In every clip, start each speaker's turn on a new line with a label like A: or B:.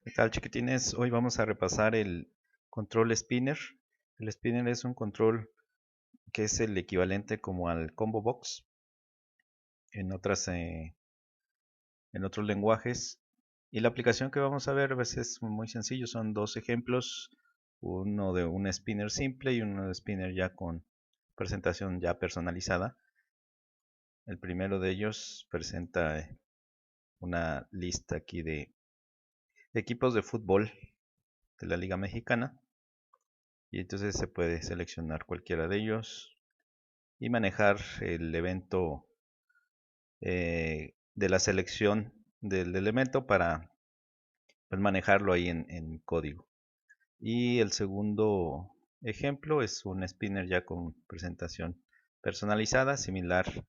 A: ¿Qué tal, chiquitines? Hoy vamos a repasar el control spinner. El spinner es un control que es el equivalente como al combo box en en otros lenguajes. Y la aplicación que vamos a ver pues, es muy sencillo. Son dos ejemplos, uno de un spinner simple y uno de spinner ya con presentación ya personalizada. El primero de ellos presenta una lista aquí de equipos de fútbol de la Liga Mexicana. Y entonces se puede seleccionar cualquiera de ellos y manejar el evento de la selección del elemento para pues, manejarlo ahí en código. Y el segundo ejemplo es un spinner ya con presentación personalizada, similar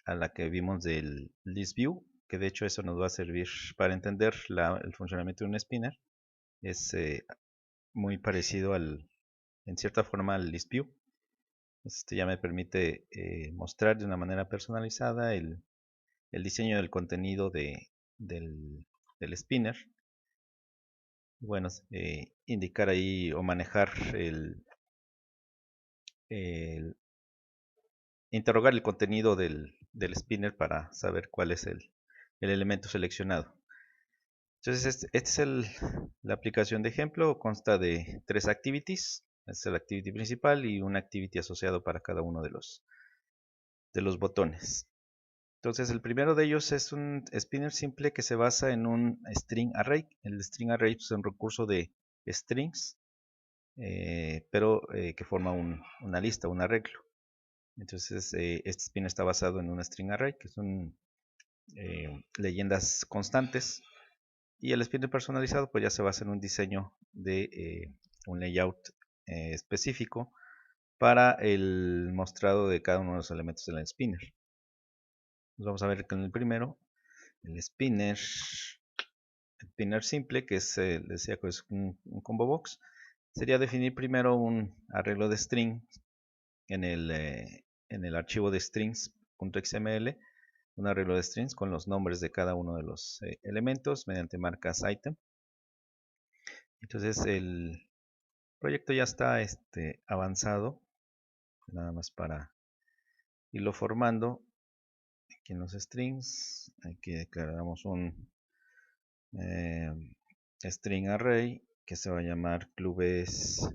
A: a la que vimos del list view, que de hecho eso nos va a servir para entender el funcionamiento de un spinner. Es muy parecido en cierta forma al list view. Este ya me permite mostrar de una manera personalizada el diseño del contenido del spinner. Bueno, indicar ahí o manejar el- interrogar el contenido del spinner para saber cuál es el elemento seleccionado. Entonces, esta es la aplicación de ejemplo. Consta de tres activities. Esta es la activity principal y una activity asociado para cada uno de los botones. Entonces, el primero de ellos es un spinner simple que se basa en un string array. El string array es un recurso de strings, pero que forma una lista, un arreglo. Entonces, este spinner está basado en un string array, que son leyendas constantes. Y el spinner personalizado, pues ya se basa en un diseño de un layout específico para el mostrado de cada uno de los elementos del spinner. Pues vamos a ver con el primero, el spinner simple, que es, decía que es un combo box, sería definir primero un arreglo de string en el archivo de strings.xml, un arreglo de strings con los nombres de cada uno de los elementos mediante marcas item. Entonces el proyecto ya está avanzado, nada más para irlo formando. Aquí en los strings, aquí declaramos un eh, string array que se va a llamar clubes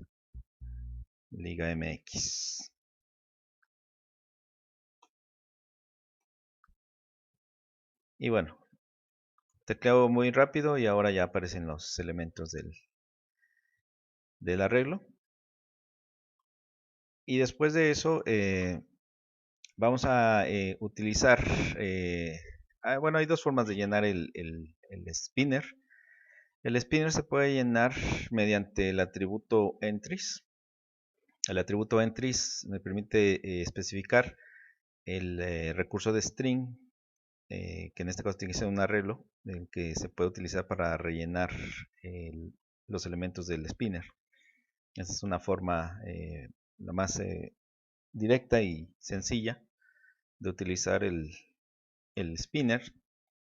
A: Liga MX. Y bueno, tecleo muy rápido y ahora ya aparecen los elementos del arreglo. Y después de eso vamos a utilizar, bueno, hay dos formas de llenar el spinner. El spinner se puede llenar mediante el atributo entries. El atributo entries me permite especificar el recurso de string, que en este caso tiene que ser un arreglo, que se puede utilizar para rellenar los elementos del spinner. Esa es una forma la más directa y sencilla de utilizar el spinner.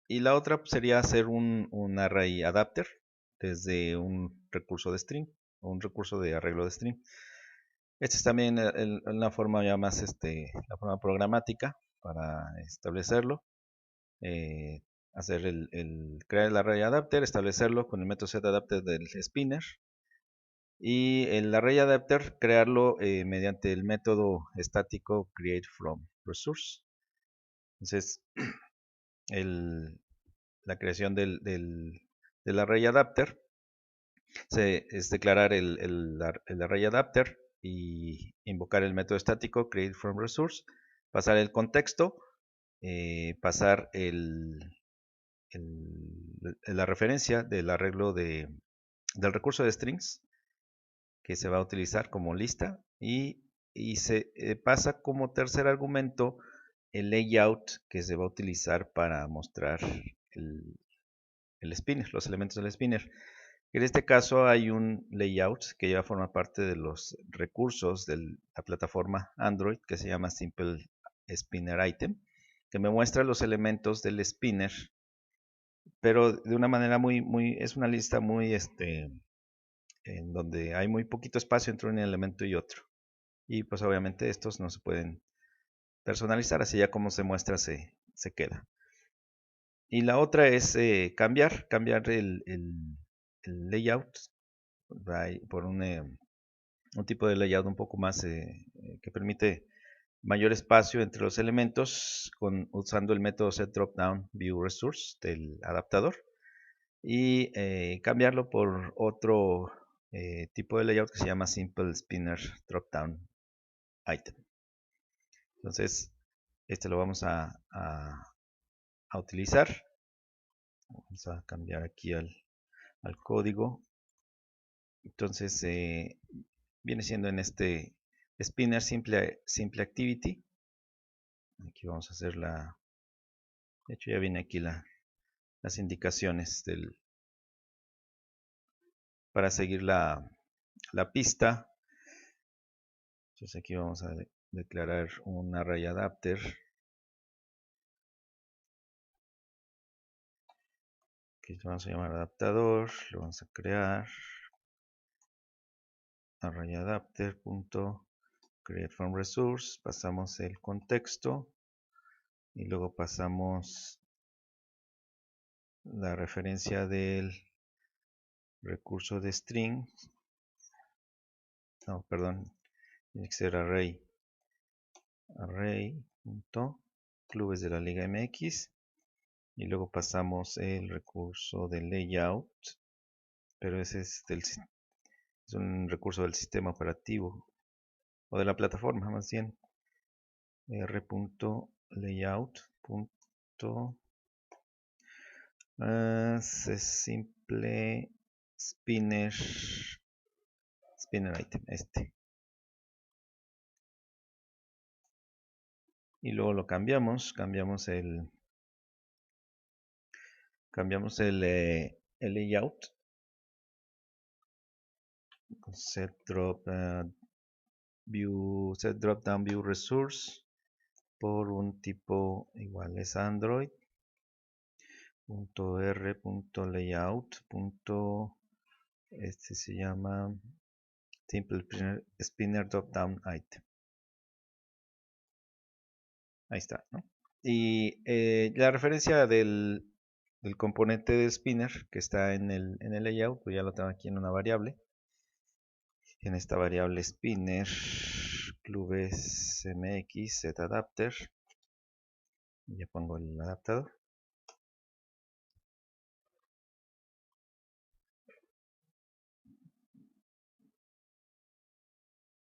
A: Y la otra sería hacer un array adapter desde un recurso de string o un recurso de arreglo de string. Esta es también una forma ya más, la forma programática para establecerlo. eh, hacer crear el array adapter, establecerlo con el método setAdapter del spinner. Y el array adapter crearlo mediante el método estático createFromResource. Entonces, la creación del array adapter es declarar el array adapter y invocar el método estático createFromResource, pasar el contexto, pasar la referencia del arreglo del recurso de strings que se va a utilizar como lista y se pasa como tercer argumento el layout que se va a utilizar para mostrar el spinner, los elementos del spinner. En este caso hay un layout que ya forma parte de los recursos de la plataforma Android que se llama Simple Spinner Item, que me muestra los elementos del spinner, pero de una manera es una lista muy, en donde hay muy poquito espacio entre un elemento y otro. Y pues obviamente estos no se pueden personalizar, así ya como se muestra se queda. Y la otra es cambiar el layout por un tipo de layout un poco más que permite mayor espacio entre los elementos usando el método setDropDownViewResource del adaptador y cambiarlo por otro tipo de layout que se llama Simple Spinner Dropdown Item. Entonces, este lo vamos a utilizar. Vamos a cambiar aquí al código. Entonces, viene siendo en este Spinner Simple Activity. Aquí vamos a hacer de hecho ya viene aquí las indicaciones para seguir la pista. Entonces aquí vamos a declarar un array adapter que vamos a llamar adaptador, lo vamos a crear array adapter create from resource, pasamos el contexto y luego pasamos la referencia del recurso de string, no, perdón, tiene que ser array clubes de la Liga MX y luego pasamos el recurso de layout, pero ese es un recurso del sistema operativo o de la plataforma más bien. r.layout. Simple spinner item y luego lo cambiamos el layout con set drop down view resource por un tipo igual es Android .r.layout. Este se llama Simple Spinner Dropdown Item. Ahí está, ¿no? Y la referencia del componente de Spinner que está en el layout, pues ya lo tengo aquí en una variable. En esta variable Spinner clubes mx setAdapter. Ya pongo el adaptador.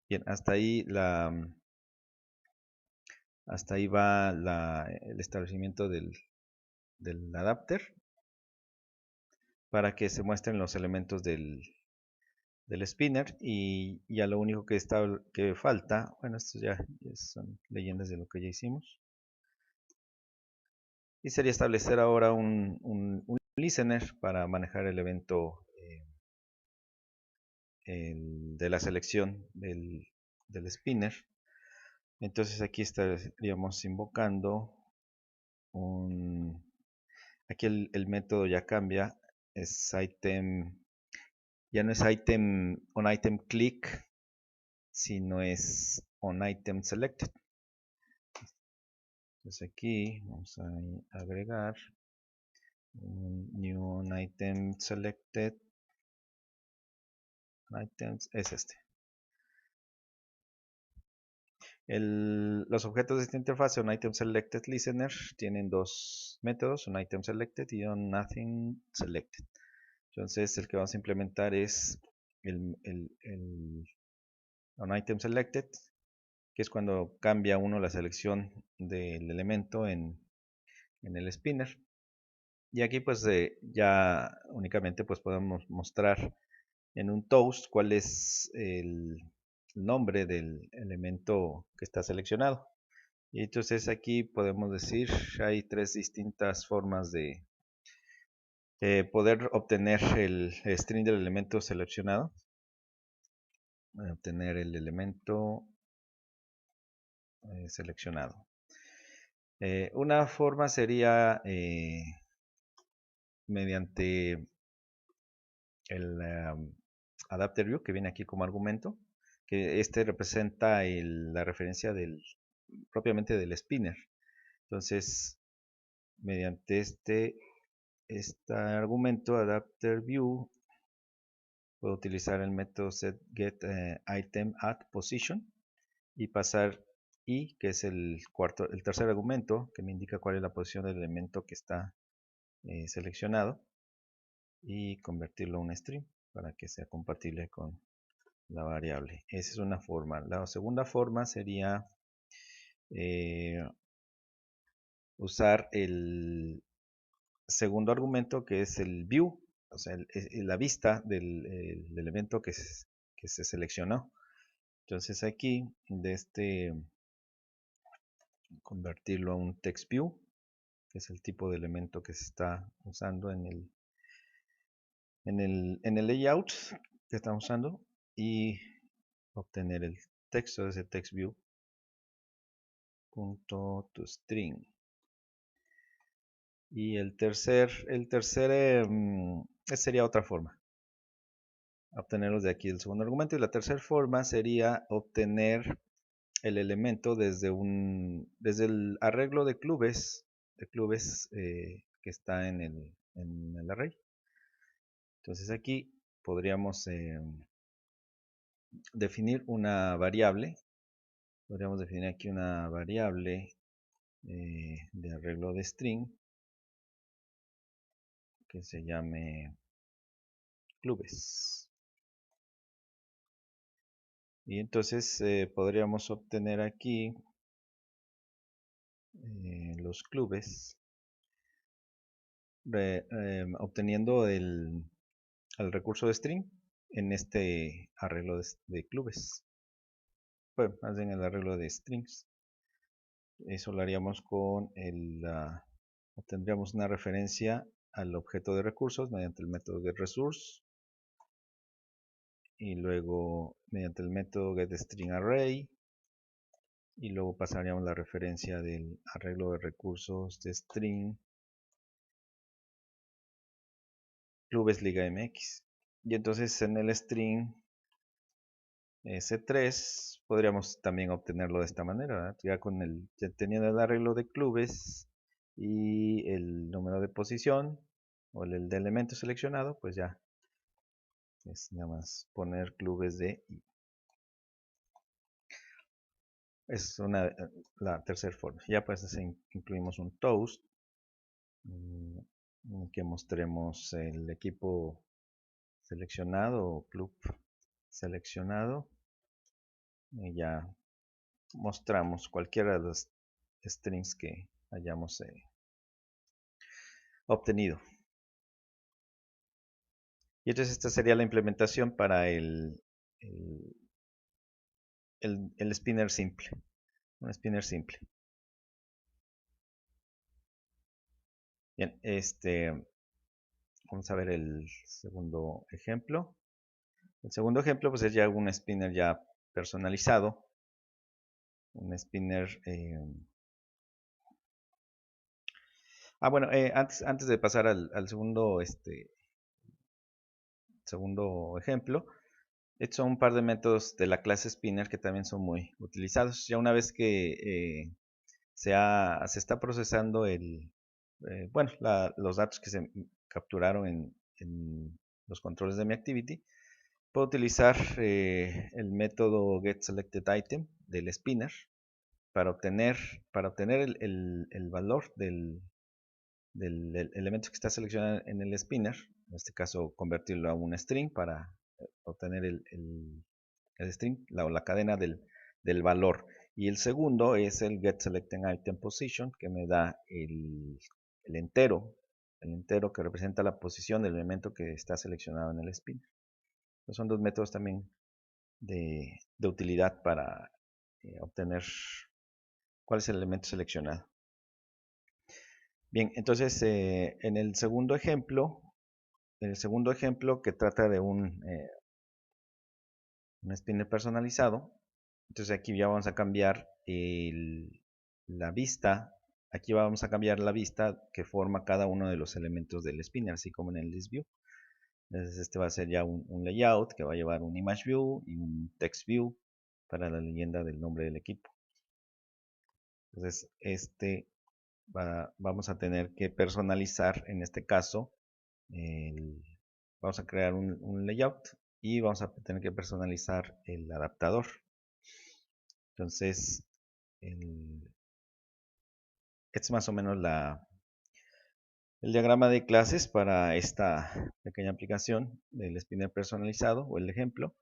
A: Bien, hasta ahí va el establecimiento del adapter para que se muestren los elementos del spinner y ya lo único que falta, bueno, esto ya son leyendas de lo que ya hicimos, y sería establecer ahora un listener para manejar el evento de la selección del spinner. Entonces aquí estaríamos invocando aquí el método ya cambia, es item, ya no es on item click, sino es on item selected. Entonces aquí vamos a agregar un new on item selected items, es este. Los objetos de esta interfaz on item selected listener tienen dos métodos, on item selected y on nothing selected. Entonces el que vamos a implementar es el on item selected, que es cuando cambia uno la selección del elemento en el spinner. Y aquí pues ya únicamente pues podemos mostrar en un toast cuál es el nombre del elemento que está seleccionado. Y entonces aquí podemos decir, hay tres distintas formas de poder obtener el string del elemento seleccionado. Voy a obtener el elemento seleccionado. Una forma sería mediante el adapter view que viene aquí como argumento, que este representa la referencia propiamente del spinner. Entonces, mediante este argumento adapter view, puedo utilizar el método setGetItemAddPosition y pasar i, que es el tercer argumento, que me indica cuál es la posición del elemento que está seleccionado, y convertirlo a un string para que sea compatible con la variable. Esa es una forma. La segunda forma sería usar el segundo argumento, que es el view, o sea, la vista del elemento que se seleccionó. Entonces aquí, convertirlo a un text view, que es el tipo de elemento que se está usando en el layout que estamos usando, y obtener el texto de ese text view punto toString. Y esa sería otra forma, obtenerlos de aquí el segundo argumento. Y la tercera forma sería obtener el elemento desde el arreglo de clubes que está en el array. Entonces aquí podríamos definir una variable. Podríamos definir aquí una variable de arreglo de string que se llame clubes. Y entonces podríamos obtener aquí los clubes obteniendo el recurso de string en este arreglo de clubes. Bueno, más bien el arreglo de strings. Eso lo haríamos con obtendríamos una referencia al objeto de recursos mediante el método getResource, y luego mediante el método getStringArray, y luego pasaríamos la referencia del arreglo de recursos de string clubes liga mx. Y entonces en el string S3 podríamos también obtenerlo de esta manera, ¿verdad? Ya teniendo el arreglo de clubes y el número de posición o el de elemento seleccionado, pues ya es nada más poner clubes de i. Es la tercera forma. Ya pues incluimos un toast en que mostremos el equipo seleccionado o club seleccionado, y ya mostramos cualquiera de los strings que hayamos obtenido. Y entonces esta sería la implementación para el spinner simple. Un spinner simple. Bien, vamos a ver el segundo ejemplo. El segundo ejemplo pues es ya un spinner ya personalizado. Un spinner... bueno, antes de pasar al segundo ejemplo, estos son un par de métodos de la clase spinner que también son muy utilizados. Ya una vez que se está procesando los datos que se capturaron en los controles de mi activity, puedo utilizar el método getSelectedItem del spinner para obtener el valor del elemento que está seleccionado en el spinner. En este caso, convertirlo a un string para obtener el string, la cadena del valor. Y el segundo es el getSelectedItemPosition, que me da el entero que representa la posición del elemento que está seleccionado en el spinner. Estos son dos métodos también de utilidad para obtener cuál es el elemento seleccionado. Bien, entonces en el segundo ejemplo que trata de un spinner personalizado, entonces aquí ya vamos a cambiar la vista aquí vamos a cambiar la vista que forma cada uno de los elementos del spinner, así como en el list view. Entonces este va a ser ya un layout que va a llevar un image view y un text view para la leyenda del nombre del equipo. Entonces vamos a tener que personalizar, en este caso, vamos a crear un layout y vamos a tener que personalizar el adaptador. Entonces, este es más o menos el diagrama de clases para esta pequeña aplicación del spinner personalizado o el ejemplo.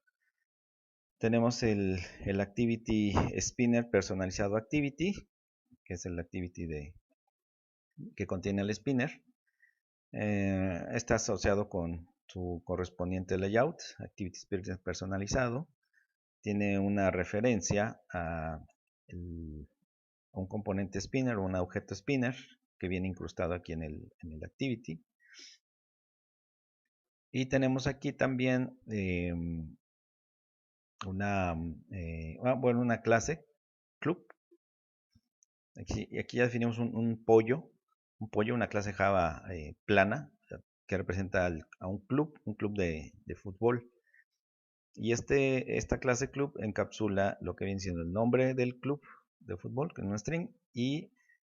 A: Tenemos el activity spinner personalizado activity, que es el activity que contiene el spinner. Está asociado con su correspondiente layout, activity spinner personalizado. Tiene una referencia a un componente spinner o un objeto spinner que viene incrustado aquí en el activity. Y tenemos aquí también una clase club. Aquí ya definimos un pollo, una clase Java plana, que representa a un club de fútbol. Y esta clase club encapsula lo que viene siendo el nombre del club de fútbol, que es un string, y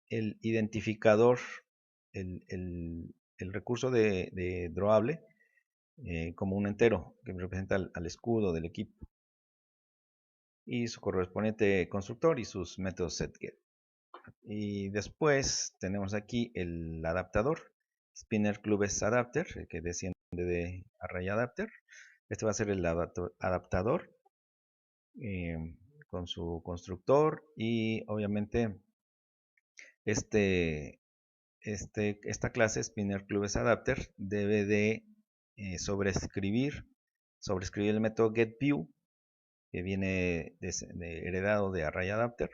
A: el identificador, el recurso de drawable, como un entero, que representa al escudo del equipo. Y su correspondiente constructor y sus métodos setGet. Y después tenemos aquí el adaptador, Spinner Clubes Adapter, que desciende de ArrayAdapter. Este va a ser el adaptador con su constructor y obviamente esta clase Spinner Clubes Adapter debe de sobreescribir el método getView, que viene heredado de ArrayAdapter,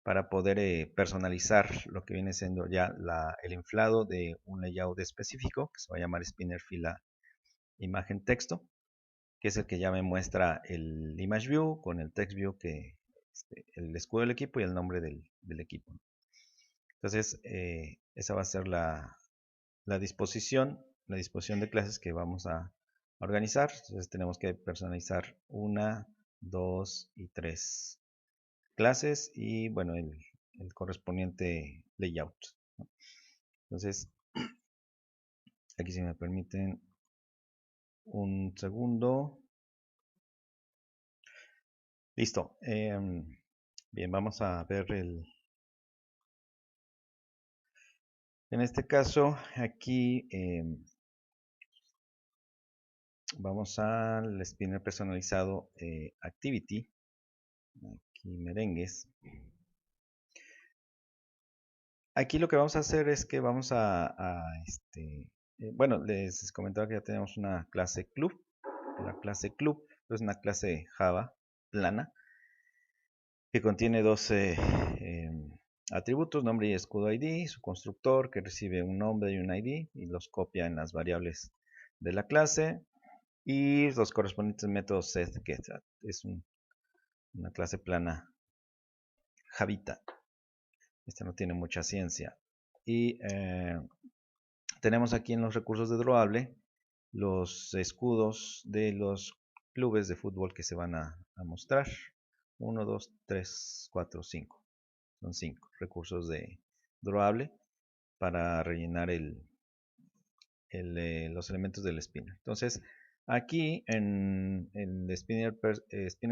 A: para poder personalizar lo que viene siendo ya el inflado de un layout específico, que se va a llamar spinner fila imagen texto, que es el que ya me muestra el image view con el text view, el escudo del equipo y el nombre del equipo. Entonces, esa va a ser la disposición de clases que vamos a organizar. Entonces tenemos que personalizar 1, 2 y 3 clases y bueno, el correspondiente layout. Entonces, aquí si me permiten un segundo. Listo. Bien, vamos a ver en este caso, aquí vamos al spinner personalizado activity. Aquí merengues. Aquí lo que vamos a hacer es que vamos bueno, les comentaba que ya tenemos una clase club. La clase club es una clase Java plana que contiene 12 atributos, nombre y escudo ID, su constructor que recibe un nombre y un ID y los copia en las variables de la clase y los correspondientes métodos setGet. Es una clase plana Javita. Esta no tiene mucha ciencia. Y tenemos aquí en los recursos de drawable los escudos de los clubes de fútbol que se van a mostrar. 1, 2, 3, 4, 5. Son 5 recursos de drawable para rellenar los elementos del spinner. Entonces, aquí en el spinner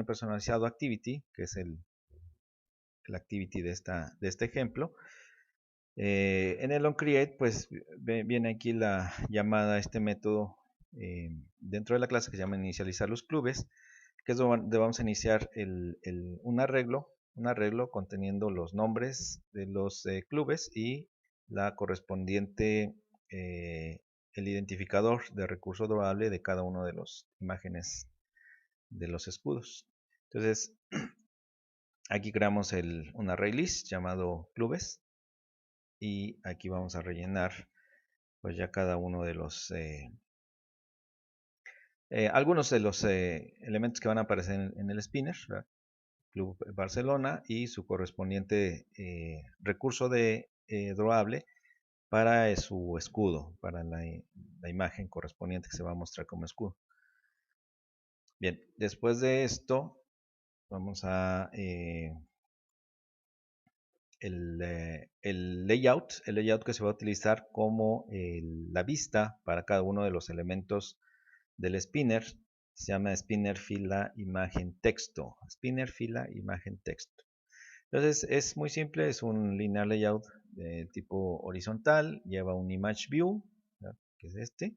A: personalizado activity, que es el activity de este ejemplo, en el onCreate, pues viene aquí la llamada a este método dentro de la clase que se llama inicializar los clubes, que es donde vamos a iniciar un arreglo conteniendo los nombres de los clubes y la correspondiente, el identificador de recurso drawable de cada uno de las imágenes de los escudos. Entonces, aquí creamos un array list llamado clubes y aquí vamos a rellenar pues ya cada uno de los algunos de los elementos que van a aparecer en el spinner, ¿verdad? Club Barcelona y su correspondiente recurso de drawable para su escudo, para la imagen correspondiente que se va a mostrar como escudo. Bien, después de esto vamos a el layout que se va a utilizar como la vista para cada uno de los elementos del spinner. Se llama spinner fila imagen texto. Spinner fila imagen texto. Entonces es muy simple, es un linear layout de tipo horizontal, lleva un image view, ¿verdad?, que es este,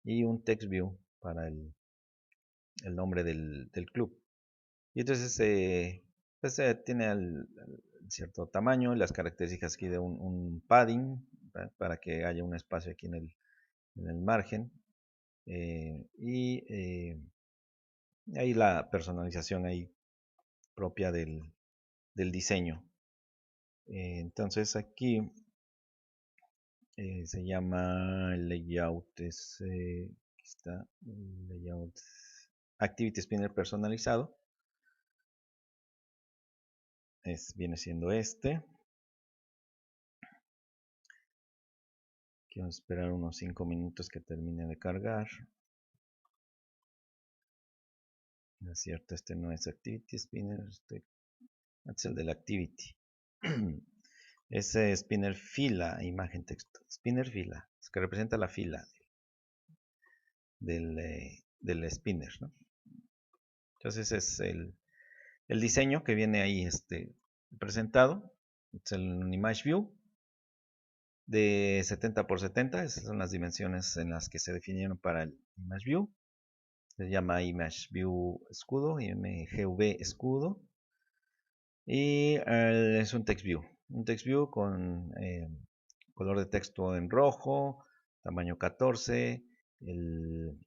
A: y un text view para el nombre del club. Y entonces pues, tiene cierto tamaño y las características aquí de un padding, ¿verdad?, para que haya un espacio aquí en el margen. Y ahí la personalización ahí propia del diseño. Entonces aquí se llama layout, aquí está, layout Activity Spinner personalizado. Viene siendo este. Quiero esperar unos 5 minutos que termine de cargar. No es cierto, este no es Activity Spinner, este es el del Activity. Ese spinner fila, imagen texto. Spinner fila, es que representa la fila del spinner, ¿no? Entonces es el diseño que viene ahí presentado. Es un image view de 70 por 70. Esas son las dimensiones en las que se definieron para el image view. Se llama image view escudo, imgv escudo. Y es un text view. Un text view con color de texto en rojo, tamaño 14. El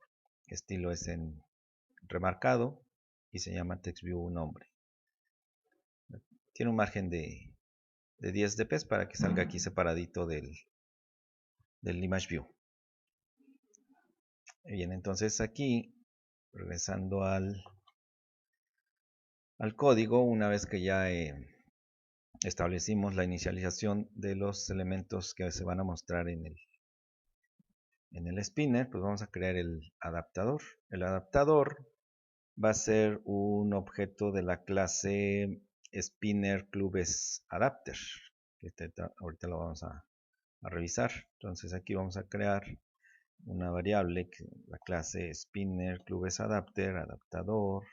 A: estilo es en remarcado y se llama text view nombre. Tiene un margen de 10 dp para que salga aquí separadito del image view. Bien, entonces aquí, regresando al código, una vez que ya establecimos la inicialización de los elementos que se van a mostrar en el spinner, pues vamos a crear el adaptador. El adaptador va a ser un objeto de la clase spinner clubes adapter, que ahorita lo vamos a revisar. Entonces aquí vamos a crear una variable, que la clase spinner clubes adapter, adaptador,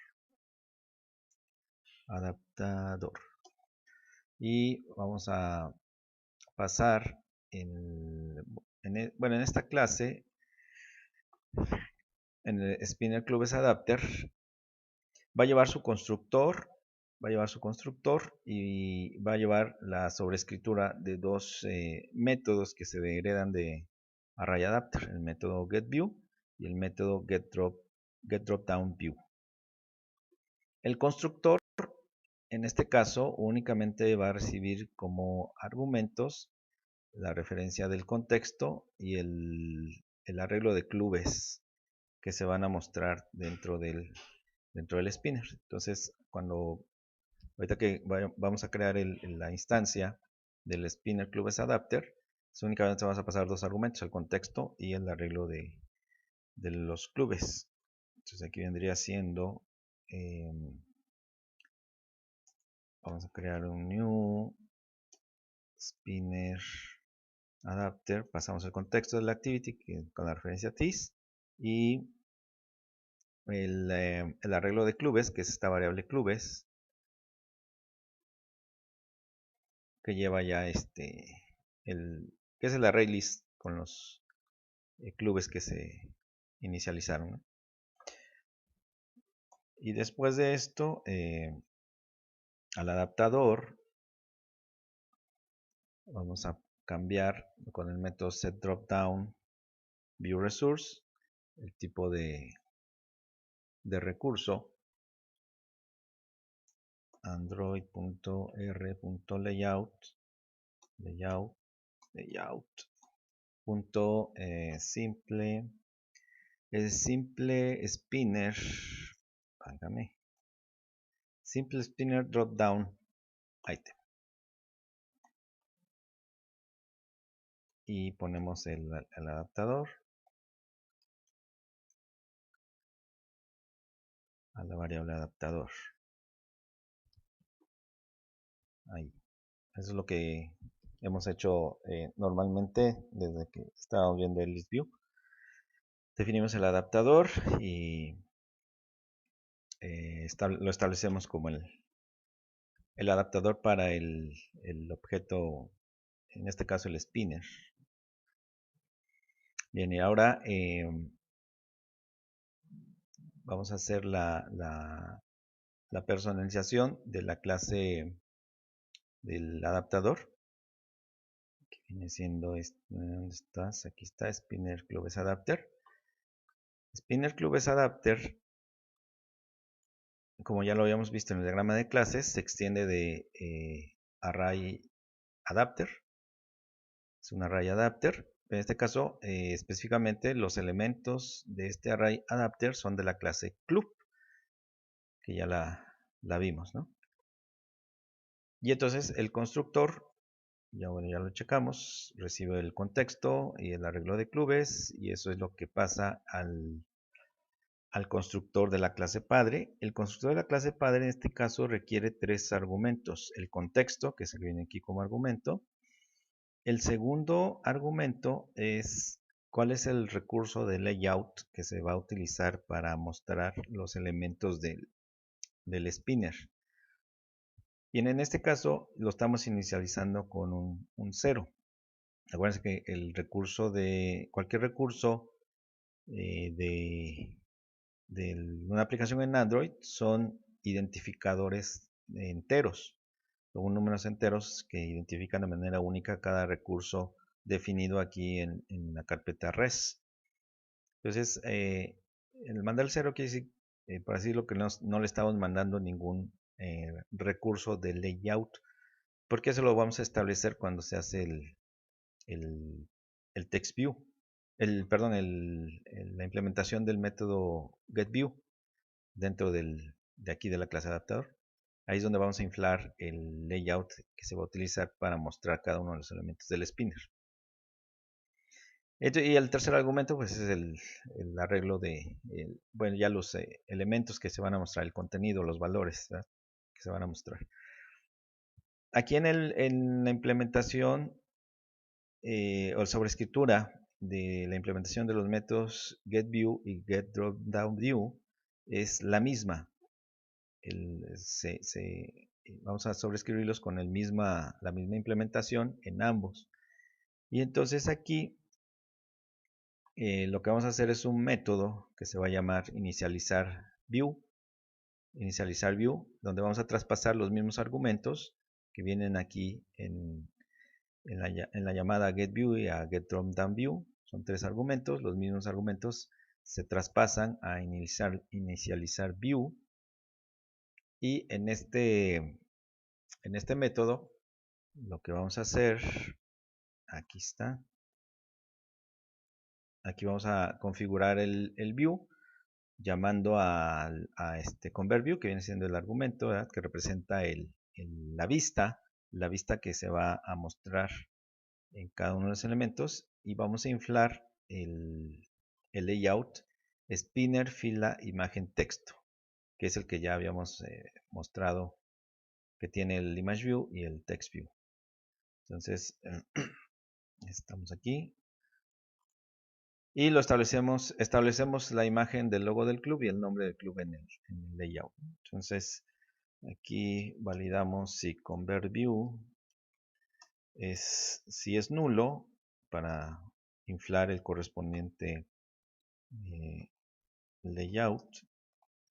A: y vamos a pasar en esta clase, en el spinner clubes adapter, va a llevar su constructor, y va a llevar la sobrescritura de dos métodos que se heredan de ArrayAdapter, el método getView y el método getDropDownView. El constructor, en este caso, únicamente va a recibir como argumentos la referencia del contexto y el arreglo de clubes que se van a mostrar dentro del spinner. Entonces, ahorita que vamos a crear la instancia del spinner clubes adapter, únicamente vamos a pasar dos argumentos, el contexto y el arreglo de los clubes. Entonces aquí vendría siendo, vamos a crear un new spinner adapter, pasamos el contexto de la activity con la referencia TIS y el arreglo de clubes, que es esta variable clubes, que lleva ya que es el array list con los clubes que se inicializaron, ¿no? Y después de esto, al adaptador vamos a cambiar con el método setDropDownViewResource el tipo de recurso, android.r.layout simple spinner, simple spinner dropdown item. y ponemos el adaptador a la variable adaptador. Ahí. Eso es lo que hemos hecho normalmente desde que estábamos viendo el ListView. Definimos el adaptador y lo establecemos como el adaptador para el objeto, en este caso el spinner. Bien, y ahora vamos a hacer la personalización de la clase del adaptador, que viene siendo, ¿dónde estás? Aquí está, Spinner Clubes Adapter. Spinner Clubes Adapter, como ya lo habíamos visto en el diagrama de clases, se extiende de array adapter. Es un array adapter. En este caso, específicamente, los elementos de este array adapter son de la clase club, que ya la vimos, ¿no? Y entonces el constructor, ya bueno, ya lo checamos, recibe el contexto y el arreglo de clubes, y eso es lo que pasa al constructor de la clase padre. El constructor de la clase padre en este caso requiere 3 argumentos. El contexto, que se viene aquí como argumento. El segundo argumento es cuál es el recurso de layout que se va a utilizar para mostrar los elementos del spinner. Bien, en este caso lo estamos inicializando con un 0. Acuérdense que el recurso cualquier recurso de una aplicación en Android son identificadores enteros. Son números enteros que identifican de manera única cada recurso definido aquí en la carpeta res. Entonces, el mandar el 0 quiere decir, por así decirlo, que no le estamos mandando ningún recurso de layout, porque eso lo vamos a establecer cuando se hace el text view, perdón, la implementación del método getView dentro de aquí de la clase adaptador. Ahí es donde vamos a inflar el layout que se va a utilizar para mostrar cada uno de los elementos del spinner. Y el tercer argumento pues es el arreglo de, bueno, ya los elementos que se van a mostrar, el contenido, los valores, ¿verdad?, que se van a mostrar. Aquí en la implementación o sobreescritura de la implementación de los métodos getView y getDropDownView es la misma. Vamos a sobreescribirlos con la misma implementación en ambos. Y entonces aquí lo que vamos a hacer es un método que se va a llamar inicializarView, donde vamos a traspasar los mismos argumentos que vienen aquí en la llamada getView y a getDropDownView. Son 3 argumentos, los mismos argumentos se traspasan a inicializarView, y en este método lo que vamos a hacer, aquí está, aquí vamos a configurar el view llamando a este convertView, que viene siendo el argumento, ¿verdad?, que representa la vista que se va a mostrar en cada uno de los elementos, y vamos a inflar el layout spinner fila imagen texto, que es el que ya habíamos mostrado, que tiene el image view y el text view. Entonces estamos aquí y lo establecemos la imagen del logo del club y el nombre del club en el layout. Entonces aquí validamos si convertView si es nulo, para inflar el correspondiente layout,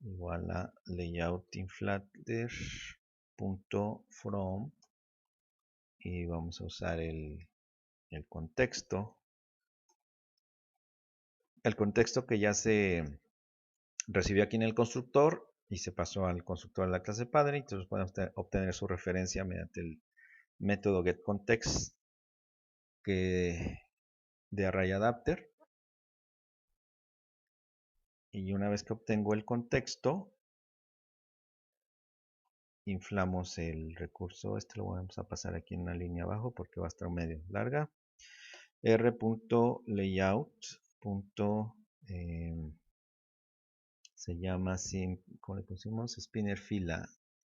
A: igual a layoutinflater.from, y vamos a usar el contexto. El contexto que ya se recibió aquí en el constructor y se pasó al constructor de la clase padre. Entonces podemos obtener su referencia mediante el método getContext de ArrayAdapter. Y una vez que obtengo el contexto, inflamos el recurso. Este lo vamos a pasar aquí en una línea abajo porque va a estar medio larga. r.layout. Se llama así, ¿cómo le pusimos? Spinner fila.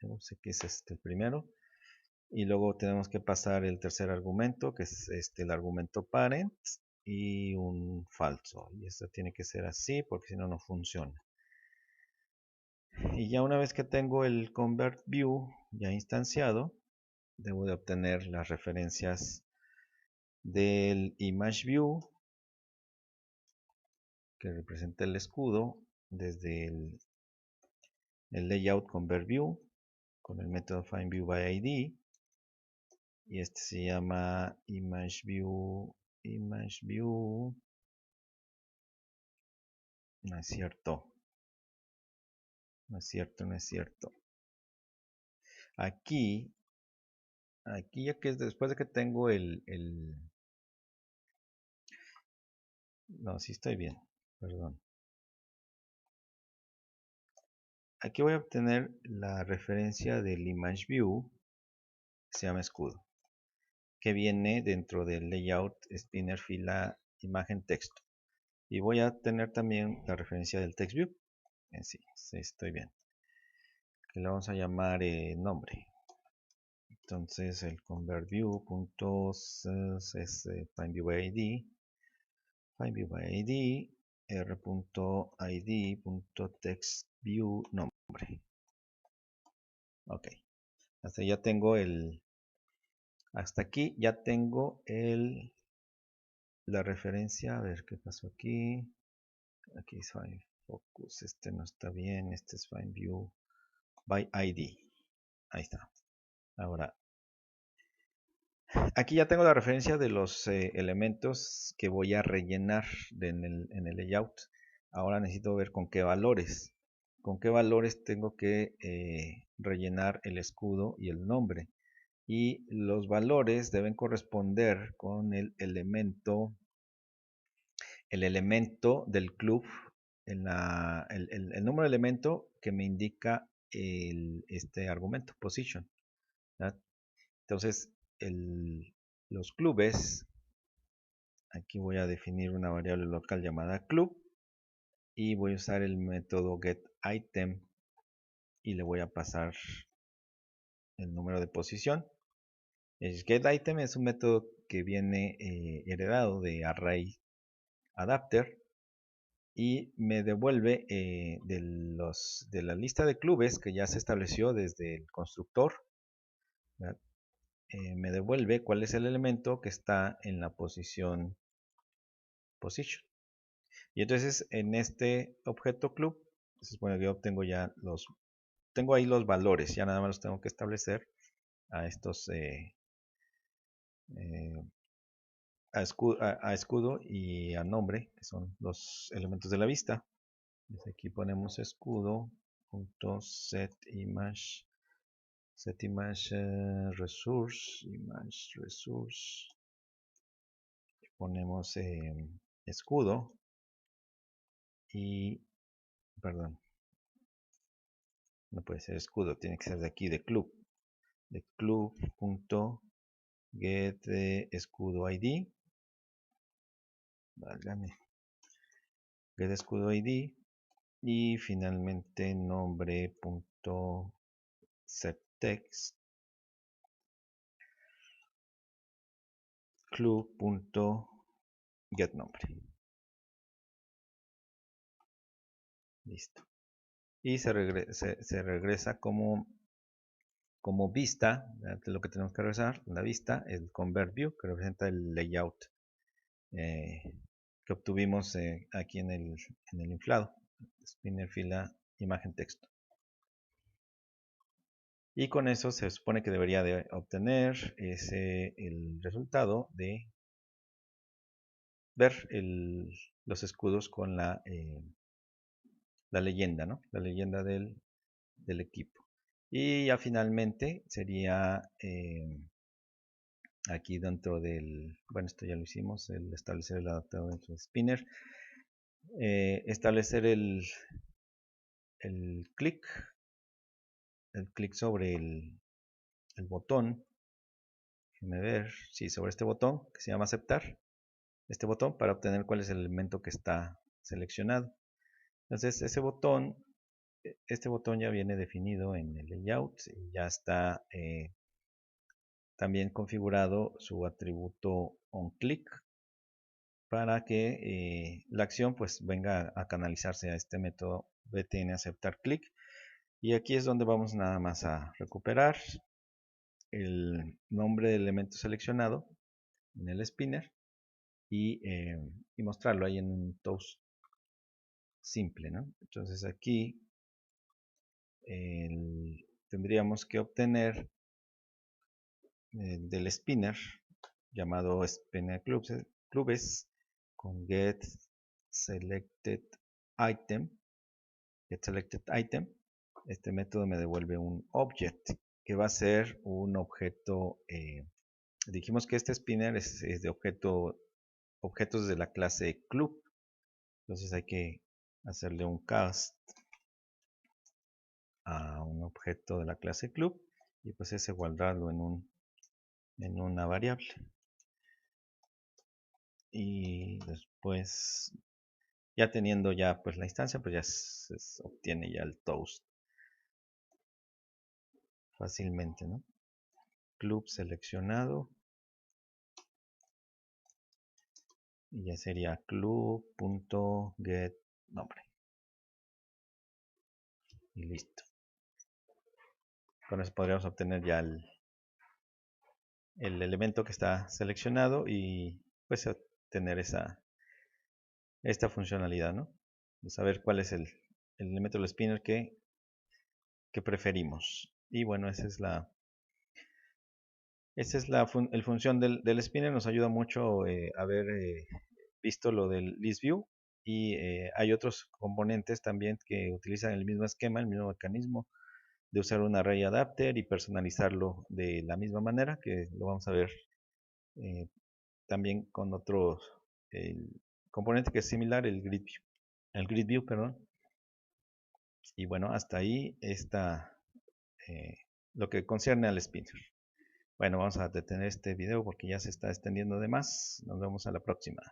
A: No sé qué es el primero. Y luego tenemos que pasar el tercer argumento, que es el argumento parent y un falso. Y esto tiene que ser así porque si no, no funciona. Y ya una vez que tengo el convert view ya instanciado, debo de obtener las referencias del image view que representa el escudo desde el layout convert view con el método findViewById. Y este se llama image view. No es cierto. No es cierto, no es cierto. Aquí ya que es después de que tengo no, sí estoy bien, perdón. Aquí voy a obtener la referencia del image view, que se llama escudo, que viene dentro del layout spinner fila imagen texto. Y voy a tener también la referencia del text view. Sí, estoy bien. Que le vamos a llamar nombre. Entonces el convert view es findViewById, r.id.textView nombre. Ok, hasta aquí ya tengo la referencia. A ver qué pasó aquí. Aquí es FineFocus, este no está bien, este es findViewById. Ahí está. Ahora, aquí ya tengo la referencia de los elementos que voy a rellenar en el layout. Ahora necesito ver con qué valores. Con qué valores tengo que rellenar el escudo y el nombre. Y los valores deben corresponder con el elemento del club, el número de elemento que me indica este argumento, position. ¿Verdad? Entonces, los clubes, aquí voy a definir una variable local llamada club y voy a usar el método getItem y le voy a pasar el número de posición. El getItem es un método que viene heredado de ArrayAdapter y me devuelve de la lista de clubes que ya se estableció desde el constructor. Me devuelve cuál es el elemento que está en la posición position. Y entonces en este objeto club se supone que yo obtengo ya tengo ahí los valores, ya nada más los tengo que establecer a estos a escudo y a nombre, que son los elementos de la vista. Entonces aquí ponemos escudo.setImage resource, ponemos escudo y, perdón, no puede ser escudo, tiene que ser de aquí, de club escudo id, válgame, get escudo id y finalmente nombre.setText club.getNombre. Listo. Y se regresa como vista, lo que tenemos que regresar, la vista, el convert view, que representa el layout que obtuvimos aquí en el inflado, spinner fila imagen texto. Y con eso se supone que debería de obtener el resultado de ver los escudos con la leyenda, ¿no? La leyenda del equipo. Y ya finalmente sería aquí dentro bueno, esto ya lo hicimos, el establecer el adaptador dentro de Spinner, establecer el clic sobre el botón, déjenme ver, sí, sobre este botón que se llama aceptar, este botón para obtener cuál es el elemento que está seleccionado. Entonces este botón ya viene definido en el layout y ya está también configurado su atributo onClick para que la acción pues venga a canalizarse a este método btn aceptar clic. Y aquí es donde vamos nada más a recuperar el nombre del elemento seleccionado en el spinner y mostrarlo ahí en un toast simple, ¿no? Entonces aquí tendríamos que obtener del spinner llamado spinner clubes con get selected item. Este método me devuelve un object que va a ser un objeto. Dijimos que este spinner es de objetos de la clase club. Entonces hay que hacerle un cast a un objeto de la clase club y pues ese guardarlo en una variable. Y después, ya teniendo ya pues la instancia, pues ya se obtiene ya el toast fácilmente, ¿no? Club seleccionado y ya sería club.get nombre y listo. Con eso podríamos obtener ya el elemento que está seleccionado y pues tener esta funcionalidad, ¿no? De saber cuál es el elemento del spinner que preferimos. Y bueno, esa es la función del spinner. Nos ayuda mucho haber visto lo del list view y hay otros componentes también que utilizan el mismo esquema, el mismo mecanismo de usar un array adapter y personalizarlo de la misma manera, que lo vamos a ver también con otro componente que es similar, el grid view, perdón. Y bueno, hasta ahí está lo que concierne al spinner. Bueno, vamos a detener este video porque ya se está extendiendo de más. Nos vemos a la próxima.